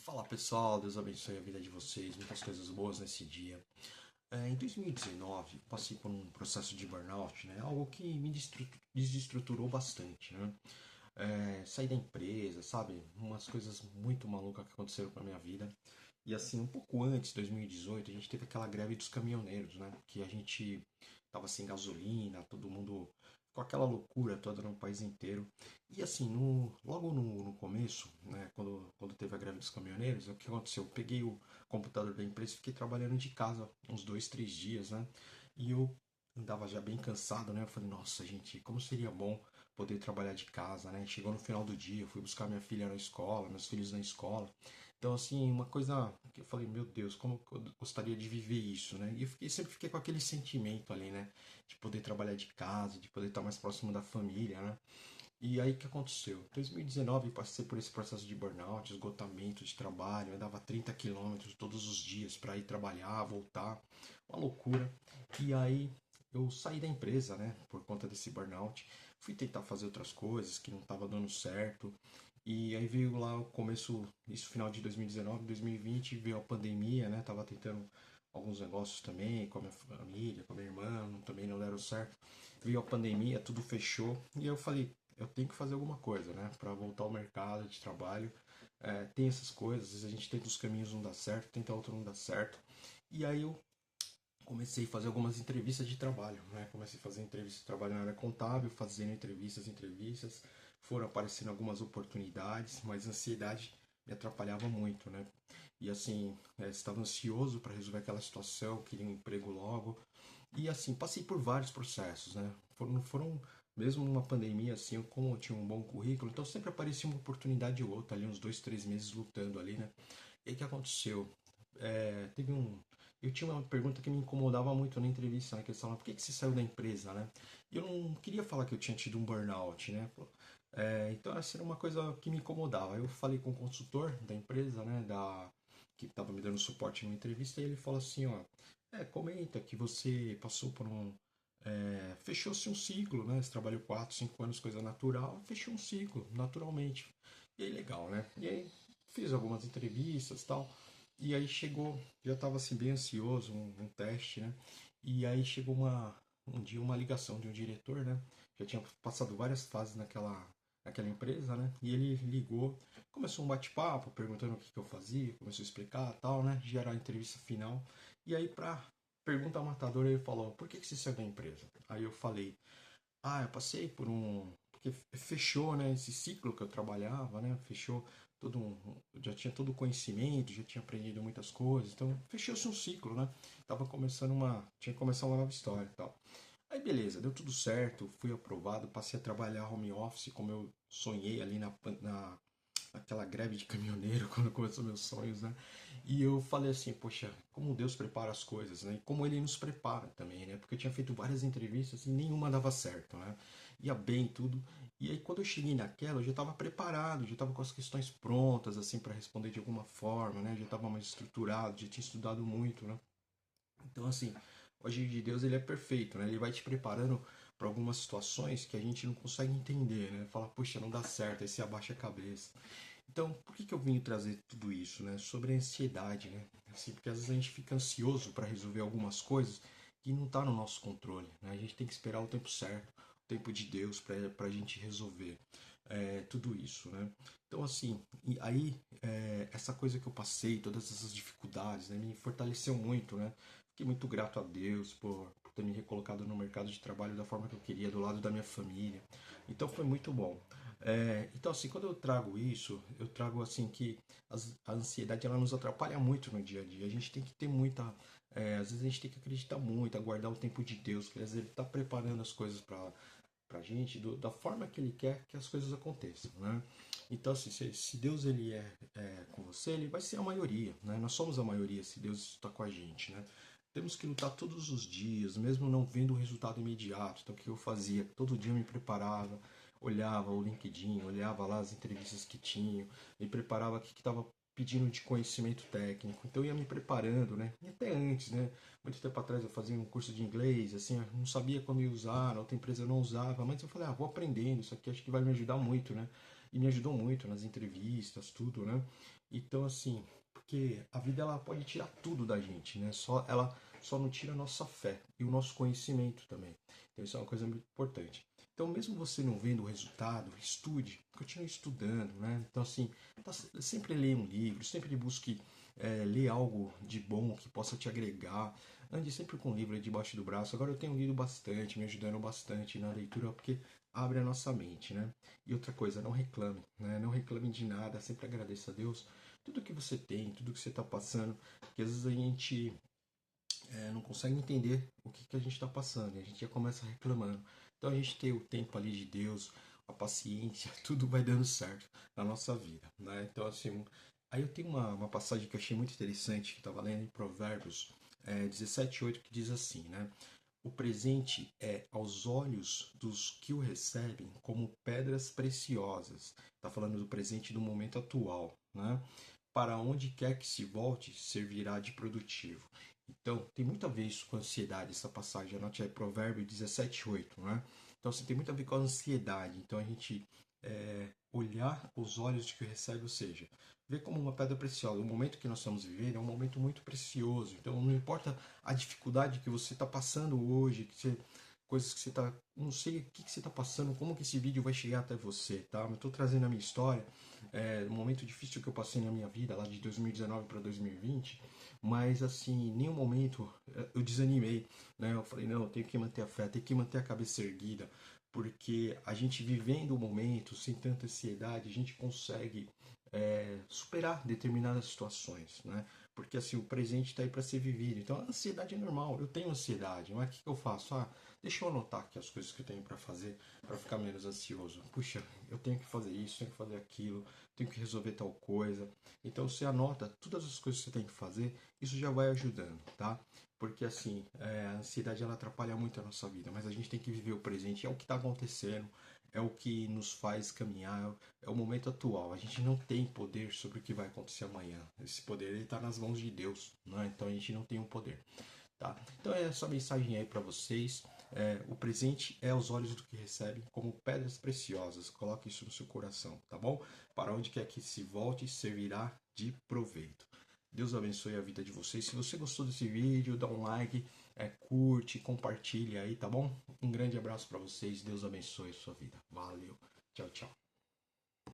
Fala pessoal, Deus abençoe a vida de vocês, muitas coisas boas nesse dia. Em 2019, passei por um processo de burnout, né? Algo que me desestruturou bastante, né? Saí da empresa, sabe? Umas coisas muito malucas que aconteceram com a minha vida. E assim, um pouco antes, 2018, a gente teve aquela greve dos caminhoneiros, né? Que a gente tava sem gasolina, todo mundo com aquela loucura toda no país inteiro. E assim, logo no começo, né, quando teve a greve dos caminhoneiros, o que aconteceu? Eu peguei o computador da empresa e fiquei trabalhando de casa uns 2, 3 dias, né? E eu andava já bem cansado, né? Eu falei, nossa, gente, como seria bom poder trabalhar de casa, né? Chegou no final do dia, eu fui buscar minha filha na escola, meus filhos na escola. Então, assim, uma coisa que eu falei, meu Deus, como eu gostaria de viver isso, né? E sempre fiquei com aquele sentimento ali, né? De poder trabalhar de casa, de poder estar mais próximo da família, né? E aí o que aconteceu? Em 2019 passei por esse processo de burnout, esgotamento de trabalho, eu andava 30 quilômetros todos os dias para ir trabalhar, voltar, uma loucura. E aí eu saí da empresa, né, por conta desse burnout, fui tentar fazer outras coisas que não estava dando certo. E aí veio lá o começo, isso final de 2019, 2020, veio a pandemia, né? Tava tentando alguns negócios também com a minha família, com a minha irmã, também não deram certo. Veio a pandemia, tudo fechou e aí eu falei, eu tenho que fazer alguma coisa, né, para voltar ao mercado de trabalho. Tem essas coisas, às vezes a gente tenta os caminhos não dá certo, tenta outro não dá certo. E aí eu comecei a fazer algumas entrevistas de trabalho, né? Comecei a fazer entrevistas de trabalho na área contábil, fazendo entrevistas, foram aparecendo algumas oportunidades, mas a ansiedade me atrapalhava muito, né? E assim, estava ansioso para resolver aquela situação, queria um emprego logo. E assim, passei por vários processos, né? Foram mesmo numa pandemia, assim, como eu tinha um bom currículo, então sempre aparecia uma oportunidade ou outra ali, uns 2, 3 meses lutando ali, né? E aí o que aconteceu? Teve um. Eu tinha uma pergunta que me incomodava muito na entrevista, né? Que eles falavam, por que você saiu da empresa, né? E eu não queria falar que eu tinha tido um burnout, né? Então essa era uma coisa que me incomodava. Eu falei com o consultor da empresa, né? Que estava me dando suporte numa entrevista, e ele falou assim, ó, comenta que você passou por um. Fechou-se um ciclo, né? Você trabalhou 4, 5 anos, coisa natural, fechou um ciclo, naturalmente. E aí, legal, né? E aí, fiz algumas entrevistas e tal. E aí chegou, já estava assim bem ansioso, um teste, né? E aí chegou um dia uma ligação de um diretor, né? Já tinha passado várias fases naquela empresa, né? E ele ligou, começou um bate-papo, perguntando o que eu fazia, começou a explicar tal, né? Gerar a entrevista final. E aí, pra pergunta matadora, ele falou: por que você saiu da empresa? Aí eu falei: eu passei por um. Porque fechou, né? Esse ciclo que eu trabalhava, né? Fechou todo um. Já tinha todo o conhecimento, já tinha aprendido muitas coisas. Então, fechou-se um ciclo, né? Tava começando uma. Tinha que começar uma nova história e tal. Aí, beleza, deu tudo certo, fui aprovado, passei a trabalhar home office como eu sonhei ali naquela greve de caminhoneiro, quando começou meus sonhos, né? E eu falei assim, poxa, como Deus prepara as coisas, né? E como Ele nos prepara também, né? Porque eu tinha feito várias entrevistas e nenhuma dava certo, né? Ia bem tudo. E aí quando eu cheguei naquela, eu já estava preparado, já estava com as questões prontas, assim, para responder de alguma forma, né? Já estava mais estruturado, já tinha estudado muito, né? Então, assim, o agir de Deus ele é perfeito, né? Ele vai te preparando para algumas situações que a gente não consegue entender, né? Fala, puxa, não dá certo, aí você abaixa a cabeça. Então, por que eu vim trazer tudo isso, né? Sobre a ansiedade, né? Assim, porque às vezes a gente fica ansioso para resolver algumas coisas que não está no nosso controle, né? A gente tem que esperar o tempo certo, o tempo de Deus para a gente resolver tudo isso, né? Então, assim, e aí essa coisa que eu passei, todas essas dificuldades, né, me fortaleceu muito, né? Fiquei muito grato a Deus por ter me recolocado no mercado de trabalho da forma que eu queria, do lado da minha família. Então foi muito bom. Então, assim, quando eu trago isso, eu trago assim que a ansiedade ela nos atrapalha muito no dia a dia. A gente tem que ter muita. Às vezes a gente tem que acreditar muito, aguardar o tempo de Deus, que às vezes Ele está preparando as coisas para a gente da forma que Ele quer que as coisas aconteçam, né? Então, assim, se Deus ele é com você, Ele vai ser a maioria, né? Nós somos a maioria se Deus está com a gente, né? Temos que lutar todos os dias, mesmo não vendo o resultado imediato. Então, o que eu fazia? Todo dia eu me preparava, olhava o LinkedIn, olhava lá as entrevistas que tinham, me preparava o que estava pedindo de conhecimento técnico. Então eu ia me preparando, né? E até antes, né? Muito tempo atrás eu fazia um curso de inglês, assim, eu não sabia como ia usar, na outra empresa eu não usava, mas eu falei, vou aprendendo, isso aqui acho que vai me ajudar muito, né? E me ajudou muito nas entrevistas, tudo, né? Então, assim, porque a vida ela pode tirar tudo da gente, né? Ela só não tira a nossa fé e o nosso conhecimento também. Então isso é uma coisa muito importante. Então, mesmo você não vendo o resultado, estude, continue estudando, né? Então, assim, sempre leia um livro, sempre busque ler algo de bom que possa te agregar. Ande sempre com um livro aí debaixo do braço. Agora eu tenho lido bastante, me ajudando bastante na leitura, porque abre a nossa mente, né? E outra coisa, não reclame, né? Não reclame de nada, sempre agradeça a Deus. Tudo que você tem, tudo que você está passando, porque às vezes a gente não consegue entender o que a gente está passando e a gente já começa reclamando. Então a gente tem o tempo ali de Deus, a paciência, tudo vai dando certo na nossa vida, né? Então assim, aí eu tenho uma passagem que eu achei muito interessante que estava lendo em Provérbios 17:8 que diz assim, né? O presente é aos olhos dos que o recebem como pedras preciosas. Está falando do presente do momento atual, né? Para onde quer que se volte, servirá de produtivo. Então, tem muito a ver isso com a ansiedade, essa passagem. Anote aí, Provérbio 17:8, né? Então, assim, tem muito a ver com a ansiedade. Então, a gente olhar os olhos de que recebe, ou seja, ver como uma pedra preciosa. O momento que nós estamos vivendo é um momento muito precioso. Então, não importa a dificuldade que você está passando hoje, coisas que você está, não sei o que você está passando, como que esse vídeo vai chegar até você, tá? Eu estou trazendo a minha história, um momento difícil que eu passei na minha vida, lá de 2019 para 2020, mas assim, em nenhum momento eu desanimei, né? Eu falei, não, eu tenho que manter a fé, tenho que manter a cabeça erguida, porque a gente vivendo o momento, sem tanta ansiedade, a gente consegue superar determinadas situações, né? Porque assim, o presente está aí para ser vivido. Então a ansiedade é normal, eu tenho ansiedade, mas o que eu faço? Deixa eu anotar aqui as coisas que eu tenho para fazer para ficar menos ansioso. Puxa, eu tenho que fazer isso, tenho que fazer aquilo, tenho que resolver tal coisa. Então você anota todas as coisas que você tem que fazer, isso já vai ajudando, tá? Porque assim, a ansiedade ela atrapalha muito a nossa vida, mas a gente tem que viver o presente, é o que está acontecendo, é o que nos faz caminhar, é o momento atual. A gente não tem poder sobre o que vai acontecer amanhã. Esse poder está nas mãos de Deus, né? Então a gente não tem o poder. Tá? Então é essa mensagem aí para vocês. O presente é aos olhos do que recebem como pedras preciosas. Coloque isso no seu coração, tá bom? Para onde quer que se volte, servirá de proveito. Deus abençoe a vida de vocês. Se você gostou desse vídeo, dá um like, curte, compartilha aí, tá bom? Um grande abraço para vocês. Deus abençoe a sua vida. Valeu. Tchau, tchau.